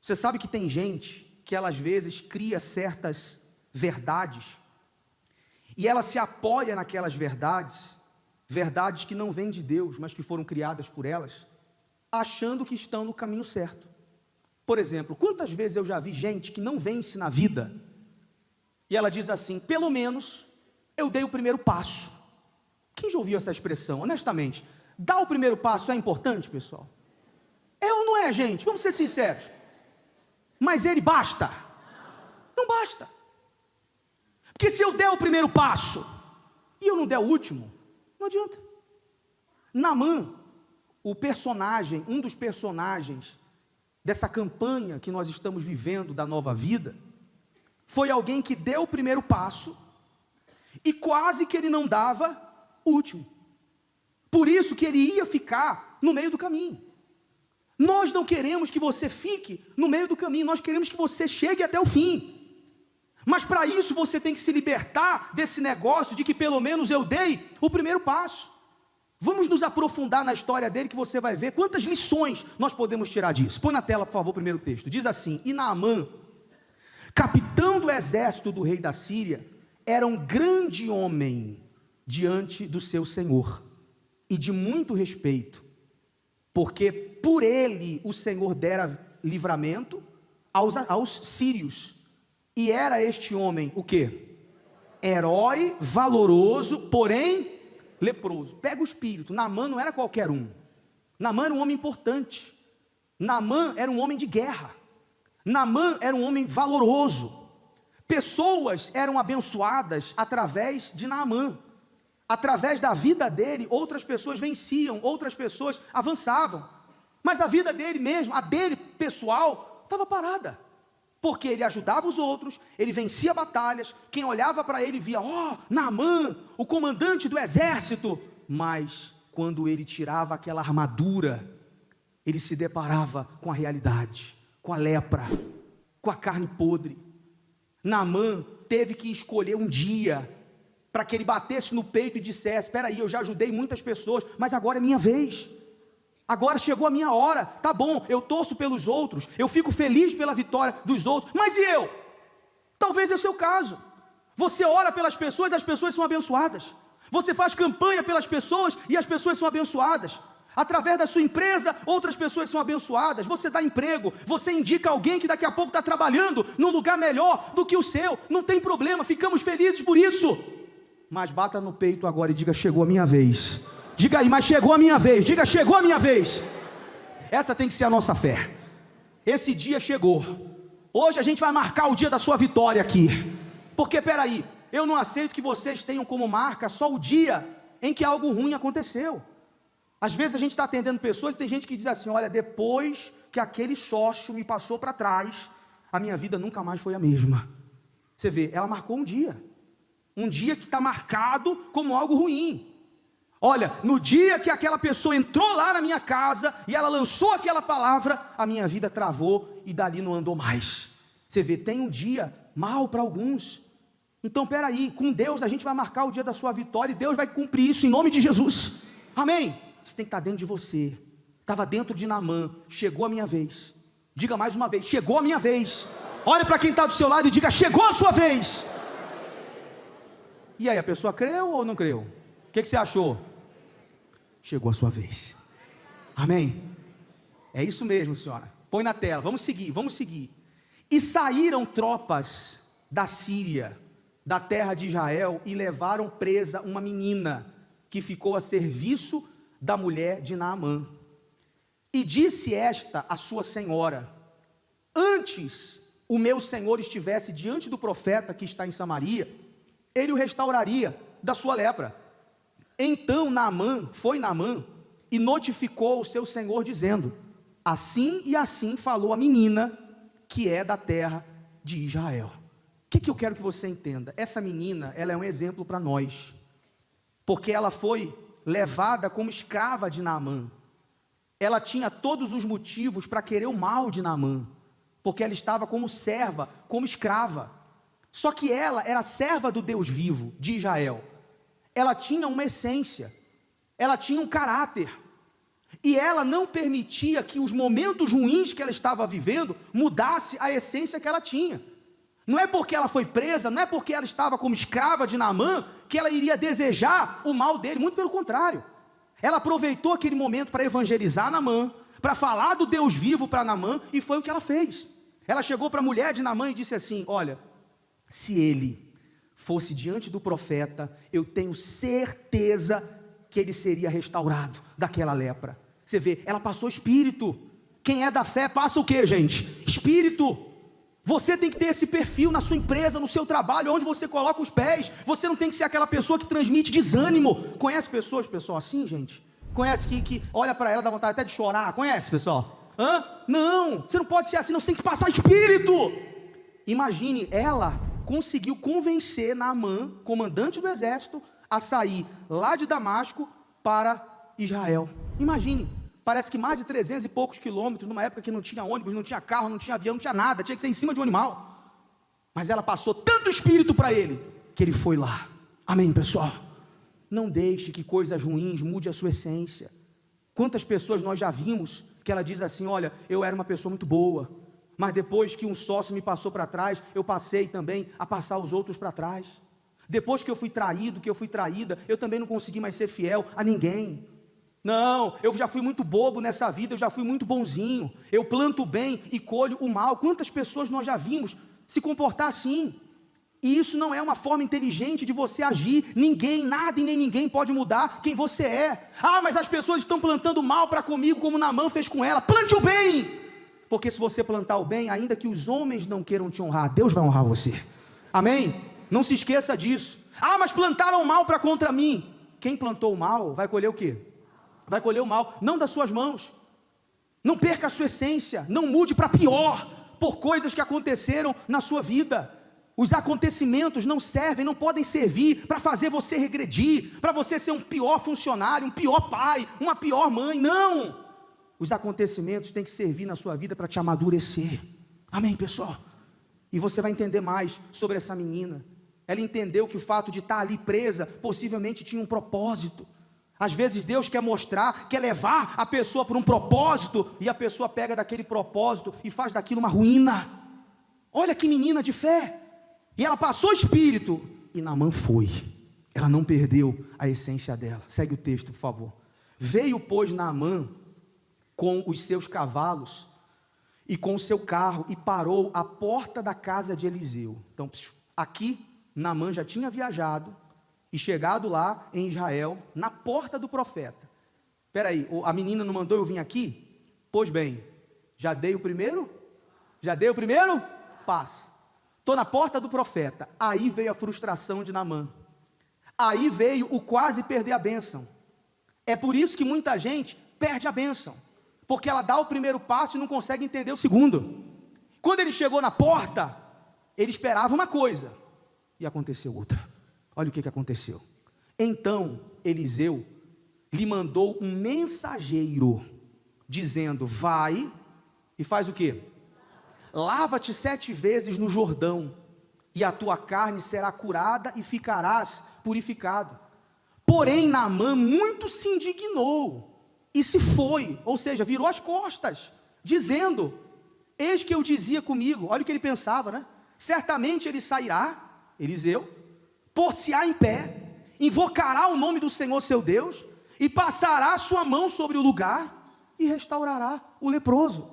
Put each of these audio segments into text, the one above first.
Você sabe que tem gente que ela às vezes cria certas verdades, e ela se apoia naquelas verdades, verdades que não vêm de Deus, mas que foram criadas por elas, achando que estão no caminho certo. Por exemplo, quantas vezes eu já vi gente que não vence na vida, e ela diz assim, pelo menos eu dei o primeiro passo. Quem já ouviu essa expressão? Honestamente, dar o primeiro passo é importante, pessoal? É ou não é, gente? Vamos ser sinceros. Mas ele basta? Não basta. Porque se eu der o primeiro passo, e eu não der o último, não adianta. Naamã, o personagem, um dos personagens dessa campanha que nós estamos vivendo da nova vida, foi alguém que deu o primeiro passo, e quase que ele não dava o último. Por isso que ele ia ficar no meio do caminho. Nós não queremos que você fique no meio do caminho, nós queremos que você chegue até o fim. Mas para isso você tem que se libertar desse negócio de que pelo menos eu dei o primeiro passo. Vamos nos aprofundar na história dele, que você vai ver quantas lições nós podemos tirar disso. Põe na tela, por favor, o primeiro texto. Diz assim: e Naamã, capitão do exército do rei da Síria, era um grande homem diante do seu senhor, e de muito respeito, porque por ele o Senhor dera livramento aos sírios, e era este homem, o quê? Herói, valoroso, porém leproso. Pega o espírito. Naamã não era qualquer um. Naamã era um homem importante. Naamã era um homem de guerra. Naamã era um homem valoroso. Pessoas eram abençoadas através de Naamã. Através da vida dele, outras pessoas venciam, outras pessoas avançavam. Mas a vida dele mesmo, a dele pessoal, estava parada. Porque ele ajudava os outros, ele vencia batalhas, quem olhava para ele via, Naamã, o comandante do exército. Mas quando ele tirava aquela armadura, ele se deparava com a realidade, com a lepra, com a carne podre. Naamã teve que escolher um dia, para que ele batesse no peito e dissesse, espera aí, eu já ajudei muitas pessoas, mas agora é minha vez. Agora chegou a minha hora, tá bom, eu torço pelos outros, eu fico feliz pela vitória dos outros, mas e eu? Talvez é o seu caso. Você ora pelas pessoas, as pessoas são abençoadas. Você faz campanha pelas pessoas e as pessoas são abençoadas. Através da sua empresa, outras pessoas são abençoadas. Você dá emprego, você indica alguém que daqui a pouco está trabalhando num lugar melhor do que o seu. Não tem problema, ficamos felizes por isso. Mas bata no peito agora e diga, chegou a minha vez. Diga aí, mas chegou a minha vez. Diga, chegou a minha vez. Essa tem que ser a nossa fé. Esse dia chegou. Hoje a gente vai marcar o dia da sua vitória aqui. Porque, peraí, eu não aceito que vocês tenham como marca só o dia em que algo ruim aconteceu. Às vezes a gente está atendendo pessoas e tem gente que diz assim, olha, depois que aquele sócio me passou para trás, a minha vida nunca mais foi a mesma. Você vê, ela marcou um dia que está marcado como algo ruim. Olha, no dia que aquela pessoa entrou lá na minha casa e ela lançou aquela palavra, a minha vida travou e dali não andou mais. Você vê, tem um dia mal para alguns. Então, peraí, com Deus a gente vai marcar o dia da sua vitória e Deus vai cumprir isso em nome de Jesus. Amém? Isso tem que estar dentro de você. Estava dentro de Naamã, chegou a minha vez. Diga mais uma vez, chegou a minha vez. Olha para quem está do seu lado e diga, chegou a sua vez. E aí, a pessoa creu ou não creu? O que você achou? Chegou a sua vez. Amém? É isso mesmo, senhora. Põe na tela, vamos seguir. E saíram tropas da Síria, da terra de Israel, e levaram presa uma menina, que ficou a serviço da mulher de Naamã. E disse esta a sua senhora, antes o meu senhor estivesse diante do profeta que está em Samaria, ele o restauraria da sua lepra. Então Naamã e notificou o seu senhor dizendo, assim e assim falou a menina que é da terra de Israel. O que eu quero que você entenda? Essa menina, ela é um exemplo para nós, porque ela foi levada como escrava de Naamã. Ela tinha todos os motivos para querer o mal de Naamã, porque ela estava como serva, como escrava. Só que ela era serva do Deus vivo de Israel. Ela tinha uma essência, ela tinha um caráter, E ela não permitia que os momentos ruins que ela estava vivendo mudasse a essência que ela tinha. Não é porque ela foi presa, não é porque ela estava como escrava de Naamã, que ela iria desejar o mal dele, muito pelo contrário. Ela aproveitou aquele momento para evangelizar Naamã, para falar do Deus vivo para Naamã, e foi o que ela fez. Ela chegou para a mulher de Naamã e disse assim: olha, se ele fosse diante do profeta, eu tenho certeza que ele seria restaurado daquela lepra. Você vê, ela passou espírito. Quem é da fé passa o que, gente? Espírito. Você tem que ter esse perfil na sua empresa, no seu trabalho, onde você coloca os pés. Você não tem que ser aquela pessoa que transmite desânimo. Conhece pessoas, pessoal, assim, gente? Conhece que olha para ela, dá vontade até de chorar. Conhece, pessoal? Não, você não pode ser assim, não, você tem que se passar espírito. Imagine, ela conseguiu convencer Naamã, comandante do exército, a sair lá de Damasco para Israel. Imagine, parece que mais de 300 e poucos quilômetros, numa época que não tinha ônibus, não tinha carro, não tinha avião, não tinha nada, tinha que ser em cima de um animal. Mas ela passou tanto espírito para ele, que ele foi lá. Amém, pessoal? Não deixe que coisas ruins mude a sua essência. Quantas pessoas nós já vimos que ela diz assim: olha, eu era uma pessoa muito boa, mas depois que um sócio me passou para trás, eu passei também a passar os outros para trás. Depois que eu fui traído, que eu fui traída, eu também não consegui mais ser fiel a ninguém. Não, eu já fui muito bobo nessa vida, eu já fui muito bonzinho, eu planto o bem e colho o mal. Quantas pessoas nós já vimos se comportar assim? E isso não é uma forma inteligente de você agir. Ninguém, nada e nem ninguém pode mudar quem você é. Mas as pessoas estão plantando mal para comigo, como Naamã fez com ela. Plante o bem, porque se você plantar o bem, ainda que os homens não queiram te honrar, Deus vai honrar você. Amém? Não se esqueça disso. Mas plantaram mal para contra mim. Quem plantou o mal vai colher o quê? Vai colher o mal, não das suas mãos. Não perca a sua essência, não mude para pior, por coisas que aconteceram na sua vida. Os acontecimentos não servem, não podem servir para fazer você regredir, para você ser um pior funcionário, um pior pai, uma pior mãe, não. Os acontecimentos têm que servir na sua vida para te amadurecer. Amém, pessoal? E você vai entender mais sobre essa menina. Ela entendeu que o fato de estar ali presa, possivelmente tinha um propósito. Às vezes Deus quer mostrar, quer levar a pessoa para um propósito, e a pessoa pega daquele propósito e faz daquilo uma ruína. Olha que menina de fé. E ela passou espírito, e Naamã foi. Ela não perdeu a essência dela. Segue o texto, por favor. Veio, pois, Naamã com os seus cavalos e com o seu carro, e parou à porta da casa de Eliseu. Então, aqui, Naamã já tinha viajado, e chegado lá em Israel, na porta do profeta. Espera aí, a menina não mandou eu vir aqui? Pois bem, já dei o primeiro? Já dei o primeiro? Passo. Estou na porta do profeta. Aí veio a frustração de Naamã. Aí veio o quase perder a bênção. É por isso que muita gente perde a bênção, porque ela dá o primeiro passo e não consegue entender o segundo. Quando ele chegou na porta, ele esperava uma coisa, e aconteceu outra. Olha o que aconteceu. Então Eliseu lhe mandou um mensageiro, dizendo: vai e faz o quê? Lava-te 7 vezes no Jordão, e a tua carne será curada e ficarás purificado. Porém Naamã muito se indignou e se foi, ou seja, virou as costas, dizendo: eis que eu dizia comigo. Olha o que ele pensava, né? Certamente ele sairá, Eliseu, por-se-á em pé, invocará o nome do Senhor seu Deus, e passará a sua mão sobre o lugar, e restaurará o leproso.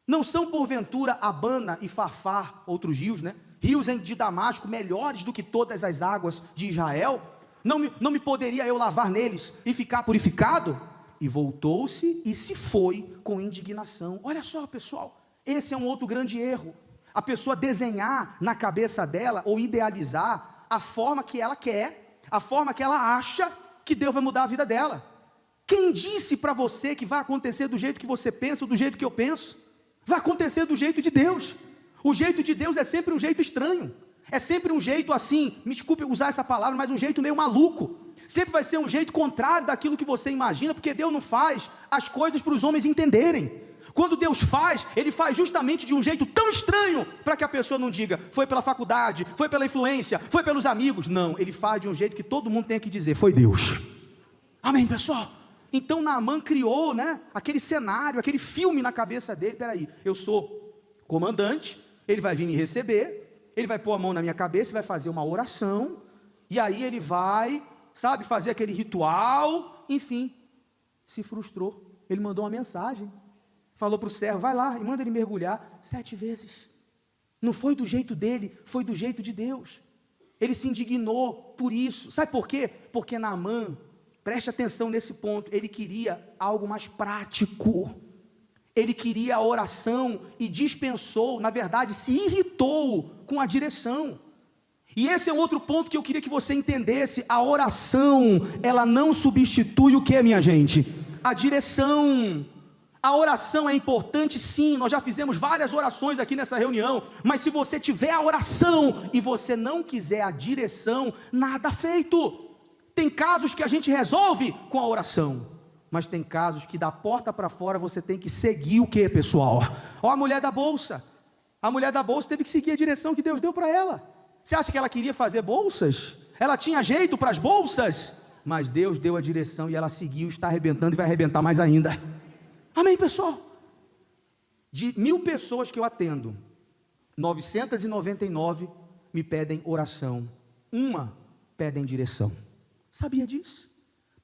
Não são porventura Abana e Farfar, outros rios, né? Rios de Damasco, melhores do que todas as águas de Israel? Não me poderia eu lavar neles e ficar purificado? E voltou-se e se foi com indignação. Olha só, pessoal, esse é um outro grande erro. A pessoa desenhar na cabeça dela, ou idealizar a forma que ela quer, a forma que ela acha que Deus vai mudar a vida dela. Quem disse para você que vai acontecer do jeito que você pensa, ou do jeito que eu penso? Vai acontecer do jeito de Deus. O jeito de Deus é sempre um jeito estranho, é sempre um jeito assim, me desculpe usar essa palavra, mas um jeito meio maluco. Sempre vai ser um jeito contrário daquilo que você imagina, porque Deus não faz as coisas para os homens entenderem. Quando Deus faz, Ele faz justamente de um jeito tão estranho, para que a pessoa não diga, foi pela faculdade, foi pela influência, foi pelos amigos. Não, Ele faz de um jeito que todo mundo tem que dizer, foi Deus. Amém, pessoal? Então Naamã criou, aquele cenário, aquele filme na cabeça dele. Peraí, eu sou comandante, ele vai vir me receber, ele vai pôr a mão na minha cabeça, vai fazer uma oração, e aí ele vai, fazer aquele ritual, enfim, se frustrou. Ele mandou uma mensagem, falou para o servo, vai lá e manda ele mergulhar 7 vezes. Não foi do jeito dele, foi do jeito de Deus. Ele se indignou por isso. Sabe por quê? Porque Naamã, preste atenção nesse ponto, ele queria algo mais prático. Ele queria a oração e dispensou, na verdade, se irritou com a direção. E esse é outro ponto que eu queria que você entendesse. A oração, ela não substitui o que, minha gente? A direção. A oração é importante, sim, nós já fizemos várias orações aqui nessa reunião, mas se você tiver a oração e você não quiser a direção, nada feito. Tem casos que a gente resolve com a oração, mas tem casos que da porta para fora você tem que seguir o que, pessoal? Ó, a mulher da bolsa teve que seguir a direção que Deus deu para ela. Você acha que ela queria fazer bolsas? Ela tinha jeito para as bolsas? Mas Deus deu a direção e ela seguiu, está arrebentando e vai arrebentar mais ainda. Amém, pessoal? De 1000 pessoas que eu atendo, 999 me pedem oração, uma pedem direção. Sabia disso?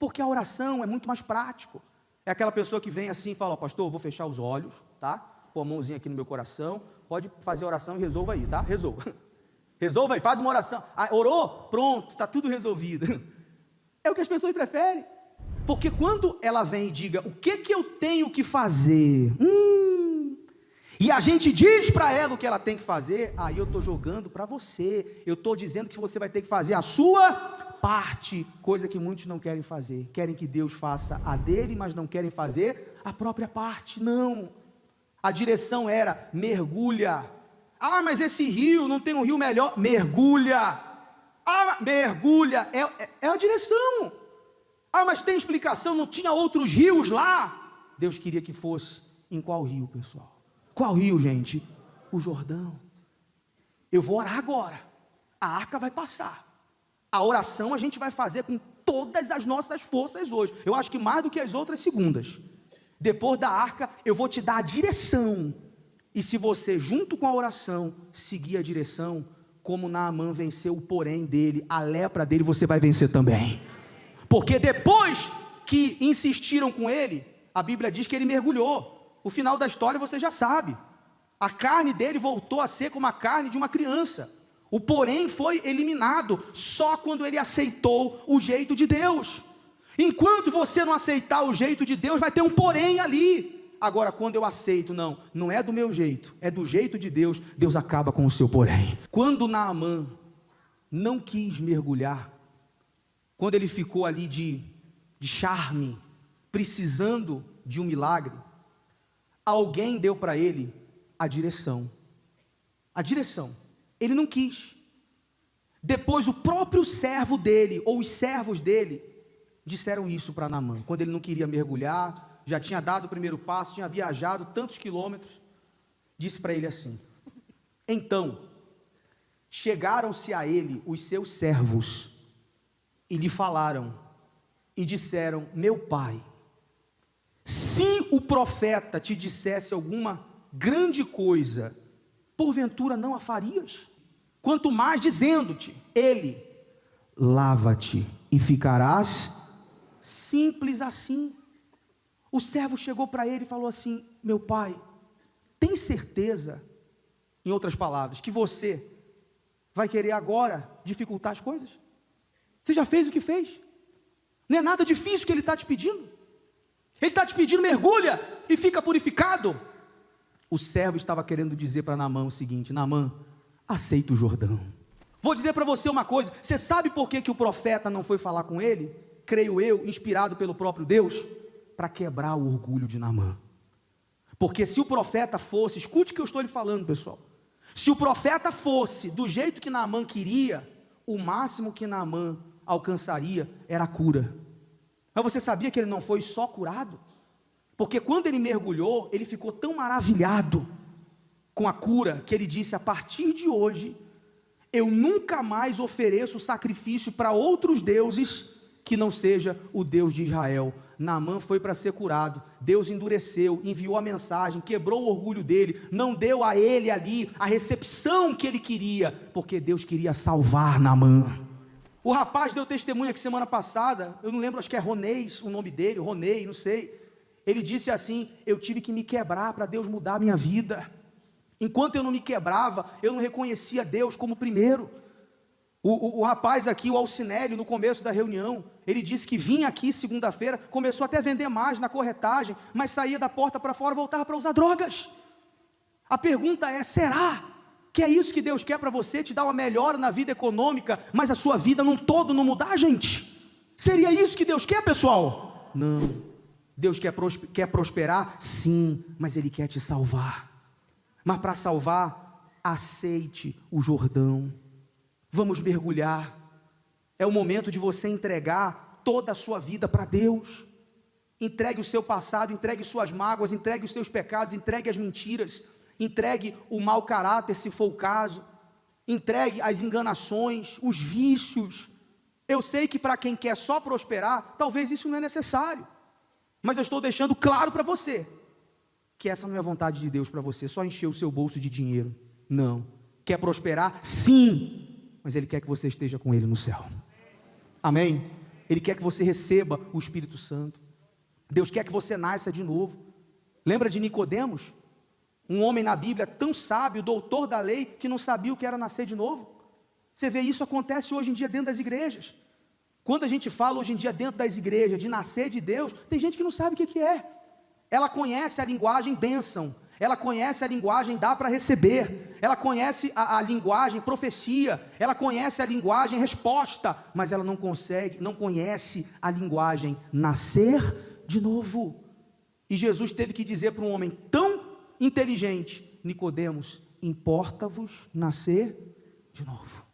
Porque a oração é muito mais prático. É aquela pessoa que vem assim e fala, pastor, eu vou fechar os olhos, tá? Pôr a mãozinha aqui no meu coração, pode fazer a oração e resolva aí, tá? Resolva. Resolva aí, faz uma oração. Orou? Pronto, está tudo resolvido. É o que as pessoas preferem. Porque quando ela vem e diga, o que eu tenho que fazer? E a gente diz para ela o que ela tem que fazer, aí eu estou jogando para você. Eu estou dizendo que você vai ter que fazer a sua parte, coisa que muitos não querem fazer. Querem que Deus faça a dele, mas não querem fazer a própria parte. Não. A direção era, mergulha. Ah, mas esse rio, não tem um rio melhor? Mergulha. Ah, mergulha. É a direção. Ah, mas tem explicação, não tinha outros rios lá? Deus queria que fosse em qual rio, pessoal? Qual rio, gente? O Jordão. Eu vou orar agora. A arca vai passar. A oração a gente vai fazer com todas as nossas forças hoje. Eu acho que mais do que as outras segundas. Depois da arca, eu vou te dar a direção. E se você, junto com a oração, seguir a direção, como Naamã venceu o porém dele, a lepra dele, você vai vencer também. Porque depois que insistiram com ele, a Bíblia diz que ele mergulhou. O final da história você já sabe. A carne dele voltou a ser como a carne de uma criança. O porém foi eliminado só quando ele aceitou o jeito de Deus. Enquanto você não aceitar o jeito de Deus, vai ter um porém ali. Agora, quando eu aceito, não é do meu jeito, é do jeito de Deus, Deus acaba com o seu porém. Quando Naamã não quis mergulhar, quando ele ficou ali de charme, precisando de um milagre, alguém deu para ele a direção. A direção. Ele não quis. Depois o próprio servo dele, ou os servos dele, disseram isso para Naamã. Quando ele não queria mergulhar, já tinha dado o primeiro passo, tinha viajado tantos quilômetros, disse para ele assim: então, chegaram-se a ele os seus servos, e lhe falaram, e disseram: meu pai, se o profeta te dissesse alguma grande coisa, porventura não a farias? Quanto mais dizendo-te, ele, lava-te e ficarás simples assim. O servo chegou para ele e falou assim: meu pai, tem certeza, em outras palavras, que você vai querer agora dificultar as coisas? Você já fez o que fez? Não é nada difícil que ele está te pedindo. Ele está te pedindo, mergulha e fica purificado. O servo estava querendo dizer para Naamã o seguinte: Naamã, aceita o Jordão. Vou dizer para você uma coisa, você sabe por que o profeta não foi falar com ele? Creio eu, inspirado pelo próprio Deus, para quebrar o orgulho de Naamã. Porque se o profeta fosse, escute o que eu estou lhe falando, pessoal, se o profeta fosse do jeito que Naamã queria, o máximo que Naamã alcançaria era a cura. Mas você sabia que ele não foi só curado? Porque quando ele mergulhou, ele ficou tão maravilhado com a cura, que ele disse: a partir de hoje, eu nunca mais ofereço sacrifício para outros deuses, que não seja o Deus de Israel. Naamã foi para ser curado. Deus endureceu, enviou a mensagem, quebrou o orgulho dele, não deu a ele ali a recepção que ele queria, porque Deus queria salvar Naamã. O rapaz deu testemunho aqui semana passada, eu não lembro, acho que é Ronês o nome dele, Ronei, não sei. Ele disse assim: eu tive que me quebrar para Deus mudar a minha vida. Enquanto eu não me quebrava, eu não reconhecia Deus como primeiro. O rapaz aqui, o Alcinélio, no começo da reunião, ele disse que vinha aqui segunda-feira, começou até a vender mais na corretagem, mas saía da porta para fora, voltava para usar drogas. A pergunta é: será que é isso que Deus quer para você? Te dar uma melhora na vida econômica, mas a sua vida num todo não mudar, gente? Seria isso que Deus quer, pessoal? Não. Deus quer prosperar? Sim, mas Ele quer te salvar. Mas para salvar, aceite o Jordão. Vamos mergulhar. É o momento de você entregar toda a sua vida para Deus. Entregue o seu passado, entregue suas mágoas, entregue os seus pecados, entregue as mentiras, entregue o mau caráter, se for o caso, entregue as enganações, os vícios. Eu sei que para quem quer só prosperar, talvez isso não é necessário, mas eu estou deixando claro para você, que essa não é a vontade de Deus para você, só encher o seu bolso de dinheiro. Não. Quer prosperar? Sim, mas Ele quer que você esteja com Ele no céu. Amém? Ele quer que você receba o Espírito Santo. Deus quer que você nasça de novo. Lembra de Nicodemos? Um homem na Bíblia tão sábio, doutor da lei, que não sabia o que era nascer de novo. Você vê, isso acontece hoje em dia dentro das igrejas. Quando a gente fala hoje em dia dentro das igrejas de nascer de Deus, tem gente que não sabe o que é. Ela conhece a linguagem bênção, ela conhece a linguagem dá para receber, ela conhece a linguagem profecia, ela conhece a linguagem resposta, mas ela não conhece a linguagem nascer de novo. E Jesus teve que dizer para um homem tão inteligente: Nicodemos, importa-vos nascer de novo.